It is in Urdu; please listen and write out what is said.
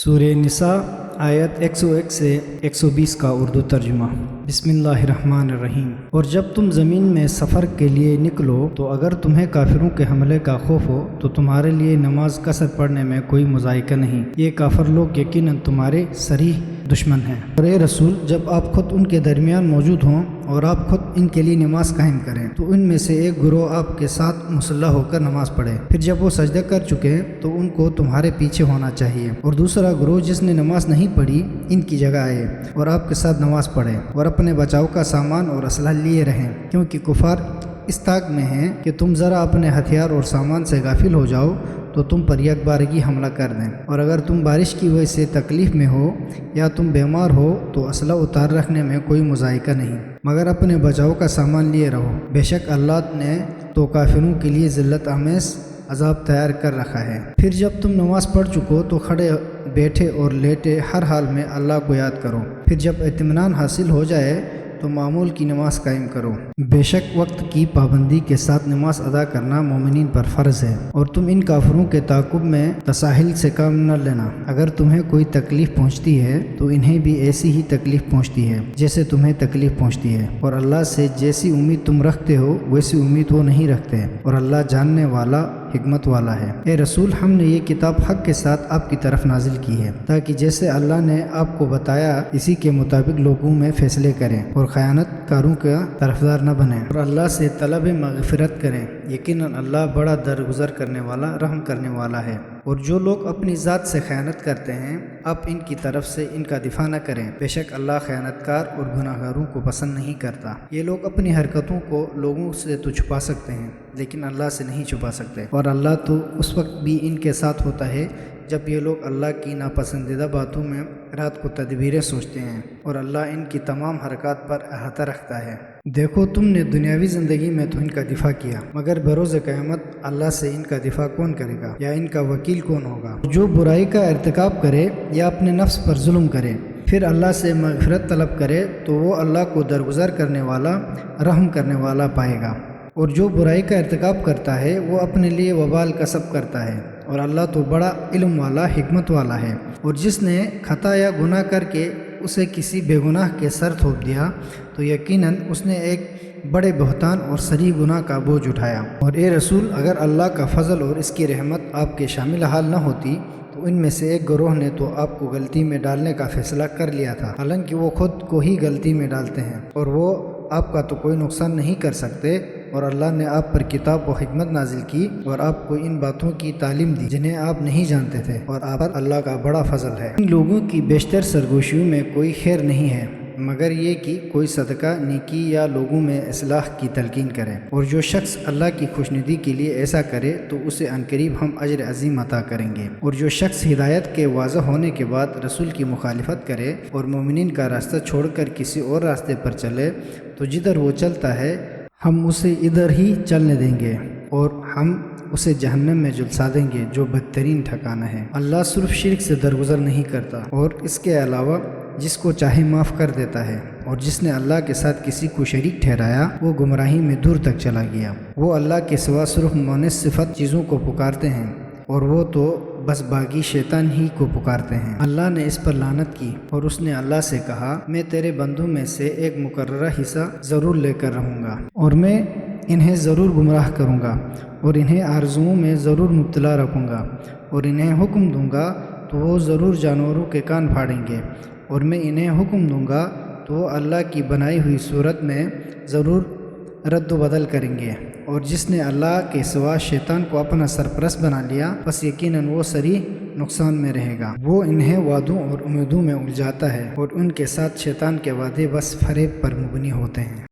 سورہ نساء آیت 101 سے 120 کا اردو ترجمہ۔ بسم اللہ الرحمن الرحیم۔ اور جب تم زمین میں سفر کے لیے نکلو تو اگر تمہیں کافروں کے حملے کا خوف ہو تو تمہارے لیے نماز قصر پڑھنے میں کوئی مذائقہ نہیں، یہ کافر لوگ یقیناً تمہارے صریح دشمن ہیں۔ اور اے رسول، جب آپ خود ان کے درمیان موجود ہوں اور آپ خود ان کے لیے نماز قائم کریں تو ان میں سے ایک گروہ آپ کے ساتھ مسلح ہو کر نماز پڑھے، پھر جب وہ سجدہ کر چکے تو ان کو تمہارے پیچھے ہونا چاہیے، اور دوسرا گروہ جس نے نماز نہیں پڑھی ان کی جگہ آئے اور آپ کے ساتھ نماز پڑھے اور اپنے بچاؤ کا سامان اور اسلحہ لیے رہیں، کیونکہ کفار اس طاق میں ہیں کہ تم ذرا اپنے ہتھیار اور سامان سے غافل ہو جاؤ تو تم پر یک بارگی حملہ کر دیں، اور اگر تم بارش کی وجہ سے تکلیف میں ہو یا تم بیمار ہو تو اسلحہ اتار رکھنے میں کوئی مذائقہ نہیں، مگر اپنے بچاؤ کا سامان لیے رہو، بے شک اللہ نے تو کافروں کے لیے ذلت آمیز عذاب تیار کر رکھا ہے۔ پھر جب تم نماز پڑھ چکو تو کھڑے بیٹھے اور لیٹے ہر حال میں اللہ کو یاد کرو، پھر جب اطمینان حاصل ہو جائے تو معمول کی نماز قائم کرو۔ بے شک وقت کی پابندی کے ساتھ نماز ادا کرنا مومنین پر فرض ہے، اور تم ان کافروں کے تعاقب میں تساہل سے کام نہ لینا۔ اگر تمہیں کوئی تکلیف پہنچتی ہے تو انہیں بھی ایسی ہی تکلیف پہنچتی ہے جیسے تمہیں تکلیف پہنچتی ہے، اور اللہ سے جیسی امید تم رکھتے ہو ویسی امید وہ نہیں رکھتے، اور اللہ جاننے والا حکمت والا ہے۔ اے رسول، ہم نے یہ کتاب حق کے ساتھ آپ کی طرف نازل کی ہے تاکہ جیسے اللہ نے آپ کو بتایا اسی کے مطابق لوگوں میں فیصلے کریں اور خیانت کاروں کا طرفدار نہ بنیں، اور اللہ سے طلب مغفرت کریں، یقیناً اللہ بڑا درگزر کرنے والا رحم کرنے والا ہے۔ اور جو لوگ اپنی ذات سے خیانت کرتے ہیں آپ ان کی طرف سے ان کا دفاع نہ کریں، بے شک اللہ خیانت کار اور گناہ گاروں کو پسند نہیں کرتا۔ یہ لوگ اپنی حرکتوں کو لوگوں سے تو چھپا سکتے ہیں لیکن اللہ سے نہیں چھپا سکتے، اور اللہ تو اس وقت بھی ان کے ساتھ ہوتا ہے جب یہ لوگ اللہ کی ناپسندیدہ باتوں میں رات کو تدبیریں سوچتے ہیں، اور اللہ ان کی تمام حرکات پر احاطہ رکھتا ہے۔ دیکھو، تم نے دنیاوی زندگی میں تو ان کا دفاع کیا، مگر بروز قیامت اللہ سے ان کا دفاع کون کرے گا یا ان کا وکیل کون ہوگا؟ جو برائی کا ارتکاب کرے یا اپنے نفس پر ظلم کرے پھر اللہ سے مغفرت طلب کرے تو وہ اللہ کو درگزر کرنے والا رحم کرنے والا پائے گا، اور جو برائی کا ارتکاب کرتا ہے وہ اپنے لیے وبال کسب کرتا ہے، اور اللہ تو بڑا علم والا حکمت والا ہے۔ اور جس نے خطا یا گناہ کر کے اسے کسی بے گناہ کے سر تھوپ دیا تو یقیناً اس نے ایک بڑے بہتان اور صریح گناہ کا بوجھ اٹھایا۔ اور اے رسول، اگر اللہ کا فضل اور اس کی رحمت آپ کے شامل حال نہ ہوتی تو ان میں سے ایک گروہ نے تو آپ کو غلطی میں ڈالنے کا فیصلہ کر لیا تھا، حالانکہ وہ خود کو ہی غلطی میں ڈالتے ہیں، اور وہ آپ کا تو کوئی نقصان نہیں کر سکتے، اور اللہ نے آپ پر کتاب و حکمت نازل کی اور آپ کو ان باتوں کی تعلیم دی جنہیں آپ نہیں جانتے تھے، اور آپ پر اللہ کا بڑا فضل ہے۔ ان لوگوں کی بیشتر سرگوشیوں میں کوئی خیر نہیں ہے مگر یہ کہ کوئی صدقہ، نیکی یا لوگوں میں اصلاح کی تلقین کرے، اور جو شخص اللہ کی خوشنودی کے لیے ایسا کرے تو اسے عنقریب ہم اجر عظیم عطا کریں گے۔ اور جو شخص ہدایت کے واضح ہونے کے بعد رسول کی مخالفت کرے اور مومنین کا راستہ چھوڑ کر کسی اور راستے پر چلے تو جدھر وہ چلتا ہے ہم اسے ادھر ہی چلنے دیں گے، اور ہم اسے جہنم میں جلسا دیں گے جو بدترین ٹھکانہ ہے۔ اللہ صرف شرک سے درگزر نہیں کرتا، اور اس کے علاوہ جس کو چاہے معاف کر دیتا ہے، اور جس نے اللہ کے ساتھ کسی کو شریک ٹھہرایا وہ گمراہی میں دور تک چلا گیا۔ وہ اللہ کے سوا صرف مونس صفت چیزوں کو پکارتے ہیں، اور وہ تو بس باغی شیطان ہی کو پکارتے ہیں۔ اللہ نے اس پر لعنت کی، اور اس نے اللہ سے کہا، میں تیرے بندوں میں سے ایک مقررہ حصہ ضرور لے کر رہوں گا، اور میں انہیں ضرور گمراہ کروں گا، اور انہیں آرزوؤں میں ضرور مبتلا رکھوں گا، اور انہیں حکم دوں گا تو وہ ضرور جانوروں کے کان پھاڑیں گے، اور میں انہیں حکم دوں گا تو وہ اللہ کی بنائی ہوئی صورت میں ضرور رد و بدل کریں گے، اور جس نے اللہ کے سوا شیطان کو اپنا سرپرست بنا لیا بس یقیناً وہ صریح نقصان میں رہے گا۔ وہ انہیں وعدوں اور امیدوں میں الجھاتا ہے، اور ان کے ساتھ شیطان کے وعدے بس فریب پر مبنی ہوتے ہیں۔